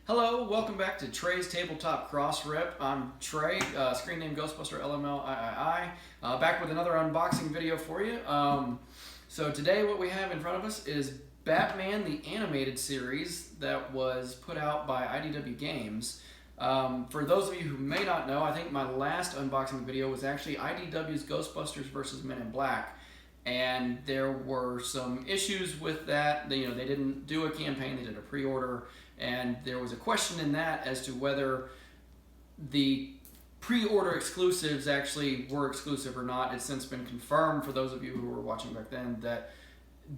Hello, welcome back to Trey's Tabletop Crossrip. I'm Trey, screen name Ghostbuster LML back with another unboxing video for you. So today what we have in front of us is Batman the Animated Series that was put out by IDW Games. For those of you who may not know, I think my last unboxing video was actually IDW's Ghostbusters vs. Men in Black. And there were some issues with that. They didn't do a campaign, they did a pre-order. And there was a question in that as to whether the pre-order exclusives actually were exclusive or not. It's since been confirmed for those of you who were watching back then that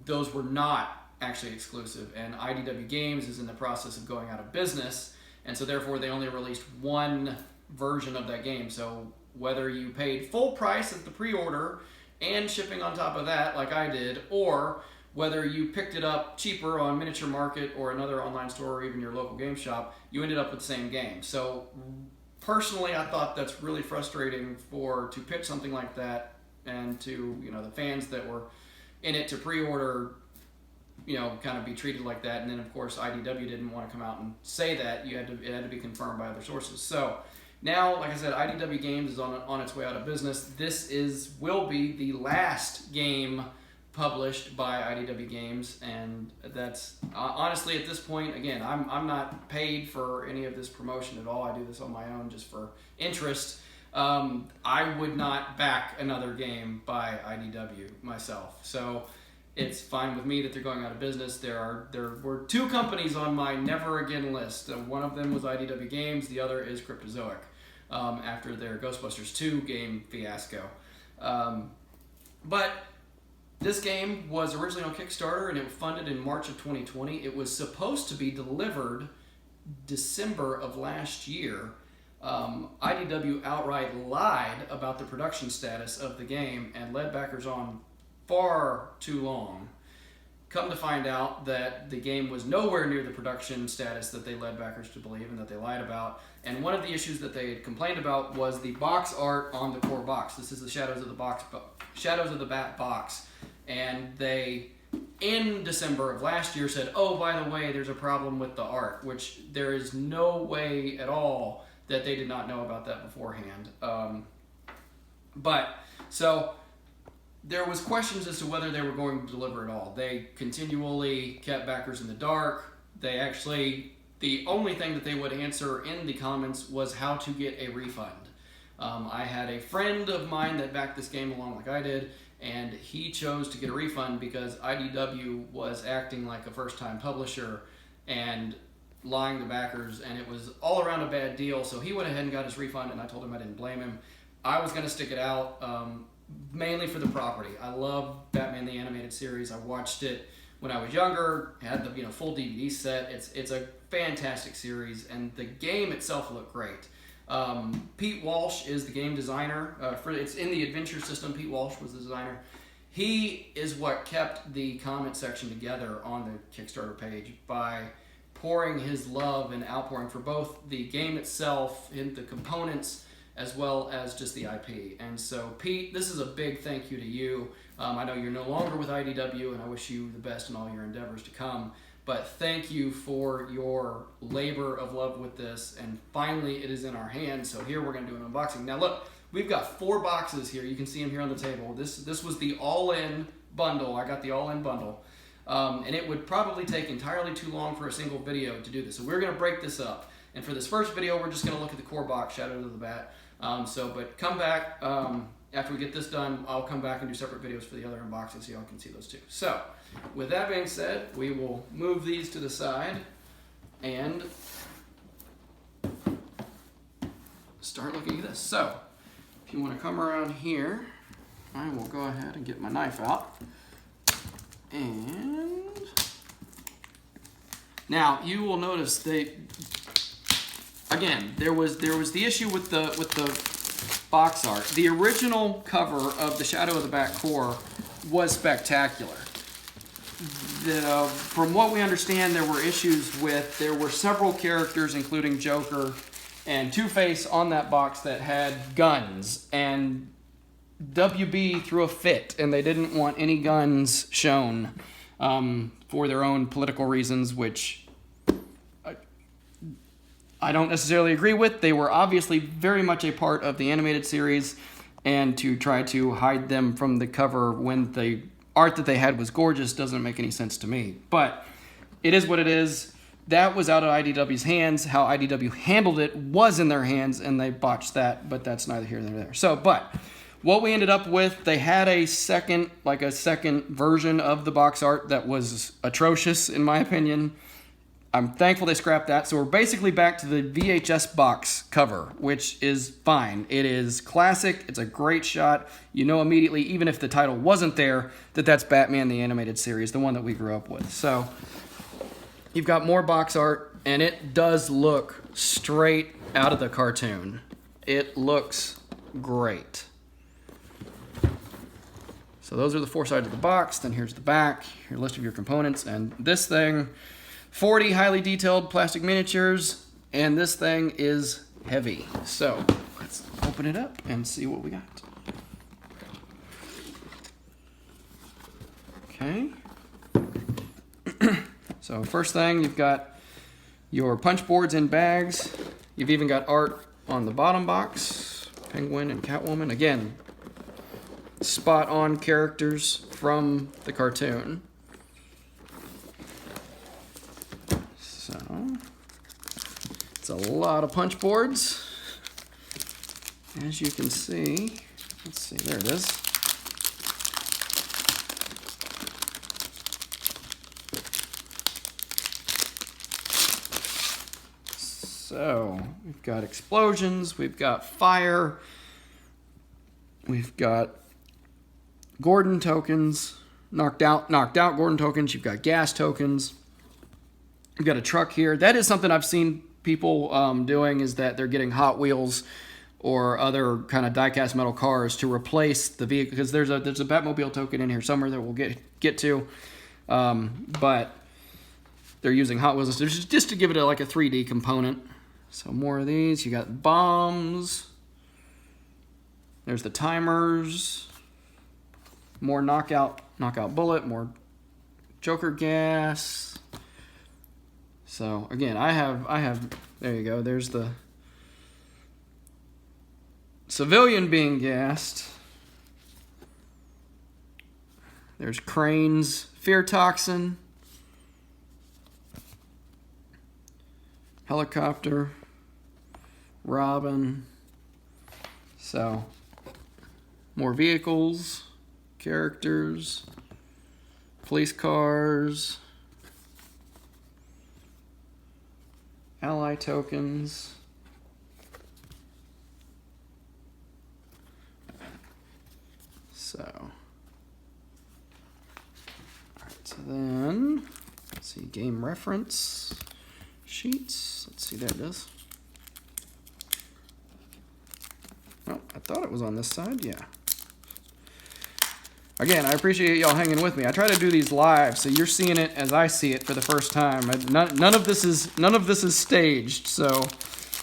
those were not actually exclusive. And IDW Games is in the process of going out of business. And so therefore they only released one version of that game. So whether you paid full price at the pre-order and shipping on top of that like I did, or whether you picked it up cheaper on Miniature Market or another online store or even your local game shop, you ended up with the same game. So personally, I thought that's really frustrating to pitch something like that and to the fans that were in it to pre-order, kind of be treated like that. And then of course IDW didn't want to come out and say that. It had to be confirmed by other sources. So now, like I said, IDW Games is on its way out of business. This will be the last game published by IDW Games, and that's honestly at this point, again, I'm not paid for any of this promotion at all. I do this on my own just for interest. I would not back another game by IDW myself, so it's fine with me that they're going out of business. There were two companies on my never again list. One of them was IDW Games, the other is Cryptozoic, after their Ghostbusters 2 game fiasco. But this game was originally on Kickstarter and it was funded in March of 2020. It was supposed to be delivered December of last year. IDW outright lied about the production status of the game and led backers on far too long. Come to find out that the game was nowhere near the production status that they led backers to believe and that they lied about. And one of the issues that they had complained about was the box art on the core box. This is the Shadows of the Bat box. And they, in December of last year, said, oh, by the way, there's a problem with the art, which there is no way at all that they did not know about that beforehand. So there was questions as to whether they were going to deliver at all. They continually kept backers in the dark. The only thing that they would answer in the comments was how to get a refund. I had a friend of mine that backed this game along like I did, and he chose to get a refund because IDW was acting like a first-time publisher and lying to backers, and it was all around a bad deal. So he went ahead and got his refund, and I told him I didn't blame him. I was going to stick it out, mainly for the property. I love Batman the Animated Series. I watched it when I was younger, had the full DVD set. It's a fantastic series, and the game itself looked great. Pete Walsh is the game designer. It's in the adventure system. Pete Walsh was the designer. He is what kept the comment section together on the Kickstarter page by pouring his love and outpouring for both the game itself and the components as well as just the IP. And so Pete, this is a big thank you to you. I know you're no longer with IDW, and I wish you the best in all your endeavors to come. But thank you for your labor of love with this, and finally it is in our hands. So here we're going to do an unboxing. Now look, we've got 4 boxes here. You can see them here on the table. This was the all-in bundle. I got the all-in bundle. And it would probably take entirely too long for a single video to do this. So we're going to break this up. And for this first video, we're just going to look at the core box, Shadows of the Bat. But come back, after we get this done, I'll come back and do separate videos for the other unboxings so y'all can see those too. So, with that being said, we will move these to the side and start looking at this. So, if you want to come around here, I will go ahead and get my knife out. And now you will notice there was the issue with the box art. The original cover of the Shadow of the Bat core was spectacular. From what we understand, there were several characters, including Joker and Two-Face, on that box that had guns, and WB threw a fit, and they didn't want any guns shown for their own political reasons, which I don't necessarily agree with. They were obviously very much a part of the animated series, and to try to hide them from the cover when the art that they had was gorgeous doesn't make any sense to me. But it is what it is. That was out of IDW's hands. How IDW handled it was in their hands, and they botched that, but that's neither here nor there. So, but what we ended up with, they had a second version of the box art that was atrocious, in my opinion. I'm thankful they scrapped that. So we're basically back to the VHS box cover, which is fine. It is classic. It's a great shot. You know immediately, even if the title wasn't there, that that's Batman the Animated Series, the one that we grew up with. So you've got more box art, and it does look straight out of the cartoon. It looks great. So those are the 4 sides of the box. Then here's the back, your list of your components, and this thing, 40 highly detailed plastic miniatures, and this thing is heavy. So let's open it up and see what we got. Okay. So first thing, you've got your punch boards in bags. You've even got art on the bottom box, Penguin and Catwoman. Again, spot on characters from the cartoon. So it's a lot of punch boards, as you can see. Let's see, there it is. So we've got explosions, we've got fire, we've got Gordon tokens, knocked out Gordon tokens. You've got gas tokens. You've got a truck here. That is something I've seen people doing, is that they're getting Hot Wheels or other kind of die-cast metal cars to replace the vehicle, because there's a Batmobile token in here somewhere that we'll get to, but they're using Hot Wheels just to give it like a 3D component. So more of these. You got bombs. There's the timers. More knockout bullet, more Joker gas. So again, I have, there you go, there's the civilian being gassed. There's Crane's fear toxin. Helicopter. Robin. So, more vehicles. Characters, police cars, ally tokens, so, all right, so then, let's see, game reference sheets, let's see, there it is. Oh, I thought it was on this side, yeah. Again, I appreciate y'all hanging with me. I try to do these live, so you're seeing it as I see it for the first time. None of this is staged, so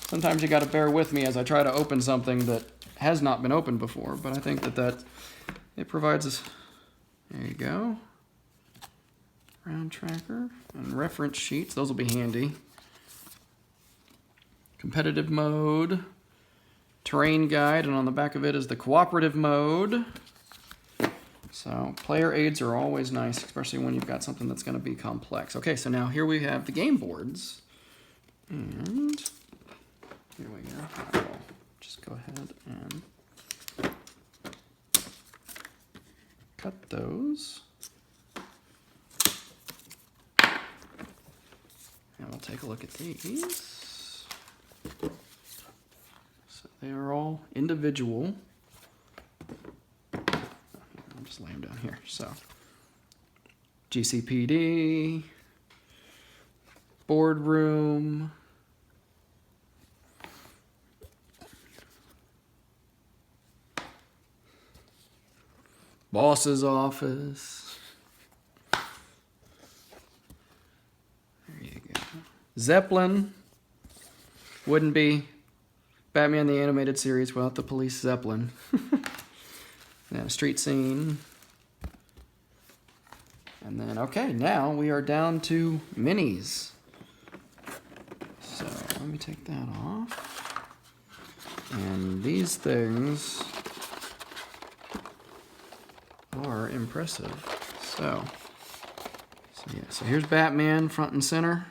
sometimes you got to bear with me as I try to open something that has not been opened before. But I think that it provides us. There you go. Round tracker and reference sheets. Those will be handy. Competitive mode, terrain guide, and on the back of it is the cooperative mode. So player aids are always nice, especially when you've got something that's going to be complex. Okay, so now here we have the game boards. And here we go. I'll just go ahead and cut those. And we'll take a look at these. So they are all individual. Just lay them down here. So, GCPD, boardroom, boss's office. There you go. Zeppelin. Wouldn't be Batman the Animated Series without the police Zeppelin. And a street scene. And then, okay, now we are down to minis. So, let me take that off. And these things are impressive. So here's Batman front and center.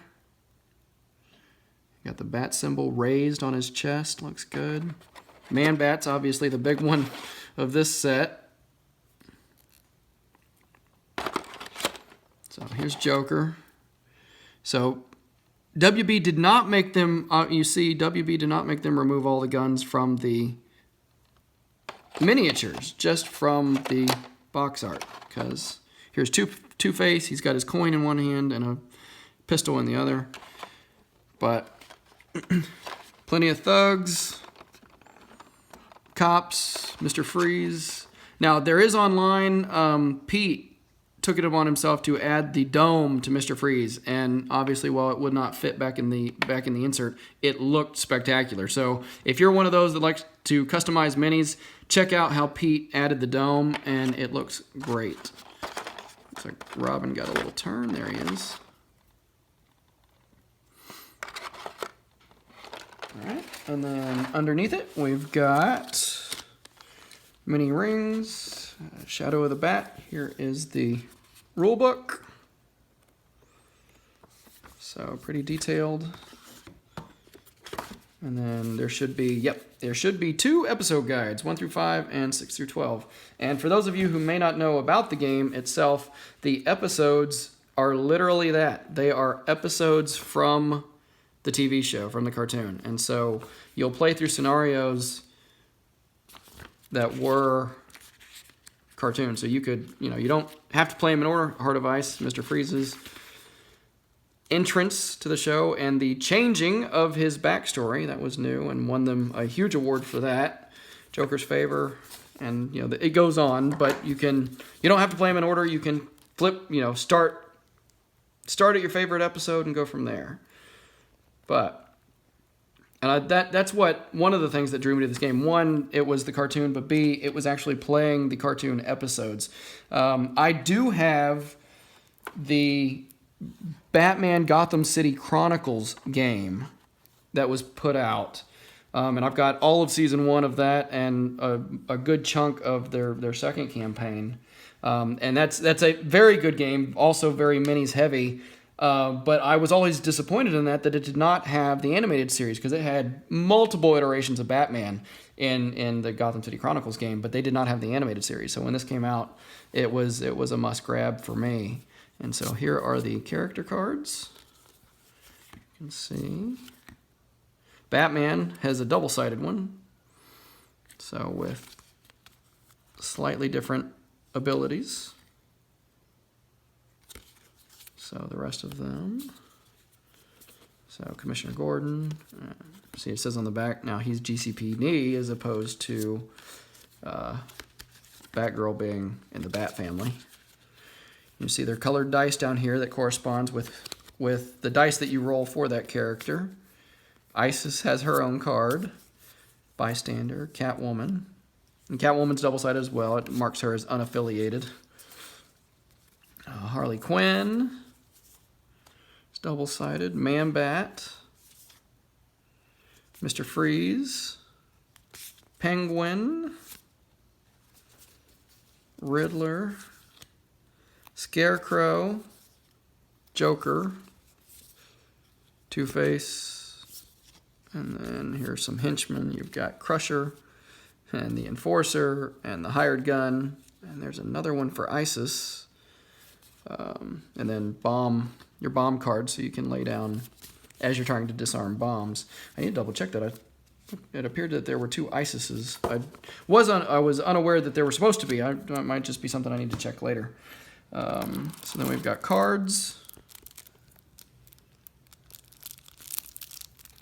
Got the bat symbol raised on his chest, looks good. Man-Bat's obviously the big one of this set. So here's Joker. So WB did not make them, you see, WB did not make them remove all the guns from the miniatures, just from the box art. Because here's Two-Face, he's got his coin in one hand and a pistol in the other. But plenty of thugs, cops, Mr. Freeze. Now there is online. Pete took it upon himself to add the dome to Mr. Freeze, and obviously, while it would not fit back in the insert, it looked spectacular. So if you're one of those that likes to customize minis, check out how Pete added the dome, and it looks great. Looks like Robin got a little turn. There he is. All right, and then underneath it, we've got mini rings, Shadow of the Bat. Here is the rulebook. So pretty detailed. And then there should be, there should be 2 episode guides, 1 through 5 and 6 through 12. And for those of you who may not know about the game itself, the episodes are literally that. They are episodes from the TV show, from the cartoon. And so you'll play through scenarios that were cartoons. So you could, you don't have to play them in order. Heart of Ice, Mr. Freeze's entrance to the show, and the changing of his backstory, that was new and won them a huge award for that. Joker's Favor, and it goes on, but you don't have to play them in order. You can flip, start at your favorite episode and go from there. But that's one of the things that drew me to this game. One, it was the cartoon, but B, it was actually playing the cartoon episodes. I do have the Batman Gotham City Chronicles game that was put out. And I've got all of season 1 of that and a good chunk of their second campaign. And that's a very good game, also very minis heavy. But I was always disappointed in that it did not have the animated series, because it had multiple iterations of Batman in the Gotham City Chronicles game, but they did not have the animated series. So when this came out, it was a must grab for me. And so here are the character cards. You can see Batman has a double-sided one, so with slightly different abilities. So the rest of them. So Commissioner Gordon. See, it says on the back, now he's GCPD as opposed to Batgirl being in the Bat family. You see their colored dice down here that corresponds with the dice that you roll for that character. Isis has her own card. Bystander, Catwoman. And Catwoman's double-sided as well. It marks her as unaffiliated. Harley Quinn. It's double-sided. Man-Bat. Mr. Freeze. Penguin. Riddler. Scarecrow. Joker. Two-Face. And then here's some henchmen. You've got Crusher and the Enforcer and the Hired Gun. And there's another one for Isis. And then your bomb card, so you can lay down as you're trying to disarm bombs. I need to double check that. It appeared that there were 2 Isises. I was unaware that there were supposed to be. It might just be something I need to check later. So then we've got cards.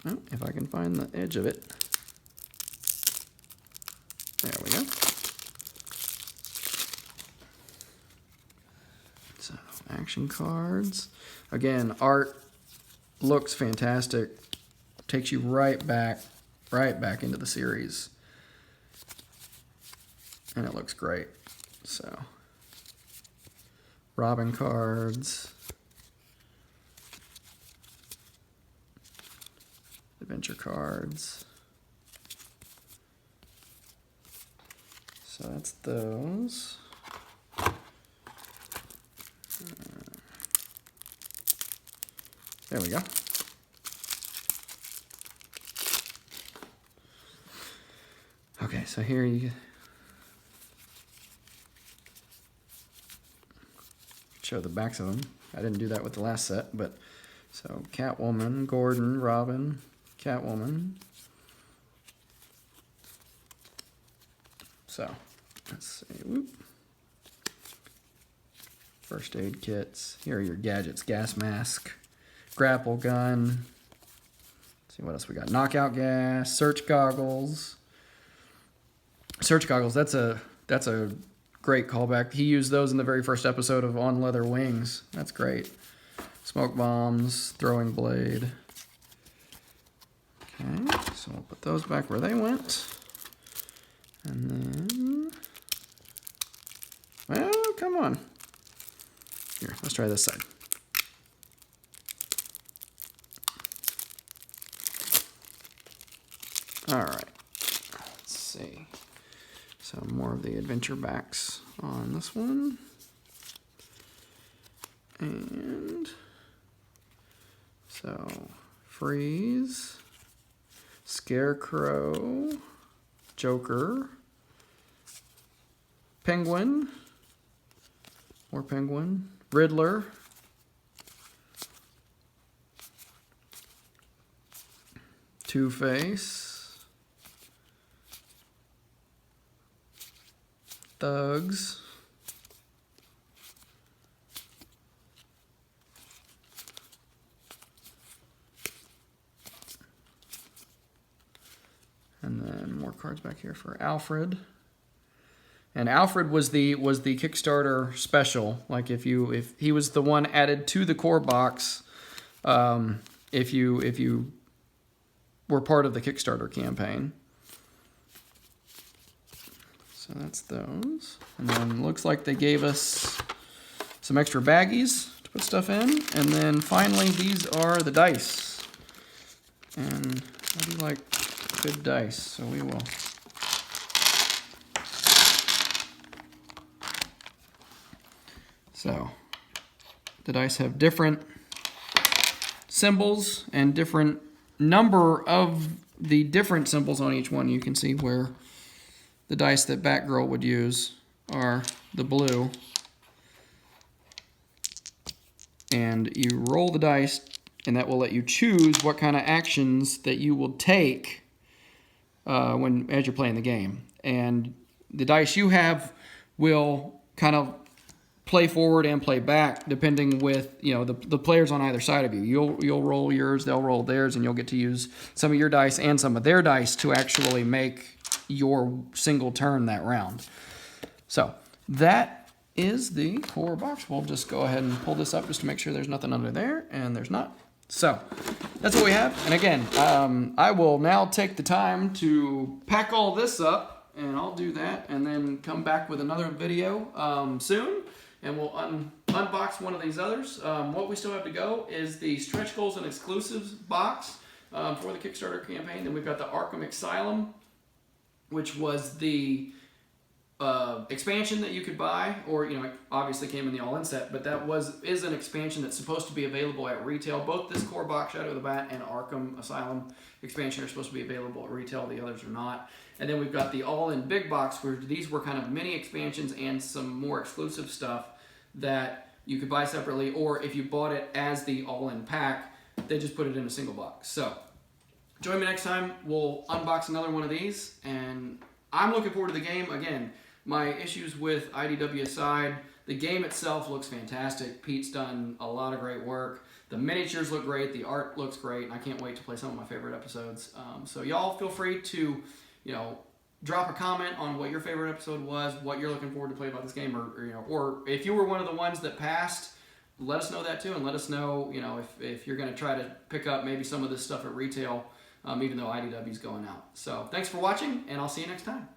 Oh, if I can find the edge of it. There we go. So, action cards. Again, art looks fantastic. Takes you right back into the series. And it looks great. So, Robin cards. adventure cards. So that's those. There we go. Okay, so here you show the backs of them. I didn't do that with the last set, but so Catwoman, Gordon, Robin, Catwoman. So let's see. Whoop. First aid kits. Here are your gadgets: gas mask, grapple gun. Let's see what else we got. Knockout gas, search goggles. Search goggles. That's a great callback. He used those in the very first episode of On Leather Wings. That's great. Smoke bombs, throwing blade. Okay, so we'll put those back where they went. And then, well, come on. Here, let's try this side. All right, let's see. So more of the adventure backs on this one. And so Freeze, Scarecrow, Joker, Penguin, more Penguin, Riddler, Two-Face, Thugs, and then more cards back here for Alfred. And Alfred was the Kickstarter special. Like if he was the one added to the core box, if you were part of the Kickstarter campaign. So that's those. And then looks like they gave us some extra baggies to put stuff in. And then finally, these are the dice. And I do like good dice, so we will. So the dice have different symbols and different number of the different symbols on each one. You can see where the dice that Batgirl would use are the blue. And you roll the dice, and that will let you choose what kind of actions that you will take as you're playing the game. And the dice you have will kind of play forward and play back depending with the players on either side of you. You'll roll yours, they'll roll theirs, and you'll get to use some of your dice and some of their dice to actually make your single turn that round. So that is the core box. We'll just go ahead and pull this up just to make sure there's nothing under there, and there's not. So that's what we have. And again, I will now take the time to pack all this up, and I'll do that and then come back with another video soon, and we'll unbox one of these others. What we still have to go is the stretch goals and exclusives box for the Kickstarter campaign. Then we've got the Arkham Asylum, which was the expansion that you could buy, or it obviously came in the all-in set, but that is an expansion that's supposed to be available at retail. Both this core box, Shadow of the Bat, and Arkham Asylum expansion are supposed to be available at retail. The others are not. And then we've got the all-in big box, where these were kind of mini expansions and some more exclusive stuff that you could buy separately, or if you bought it as the all-in pack, they just put it in a single box. So join me next time. We'll unbox another one of these, and I'm looking forward to the game. Again, my issues with IDW aside, the game itself looks fantastic. Pete's done a lot of great work. The miniatures look great. The art looks great, and I can't wait to play some of my favorite episodes. So y'all feel free to, drop a comment on what your favorite episode was, what you're looking forward to play about this game, or if you were one of the ones that passed, let us know that too, and let us know, if you're going to try to pick up maybe some of this stuff at retail, even though IDW's going out. So thanks for watching, and I'll see you next time.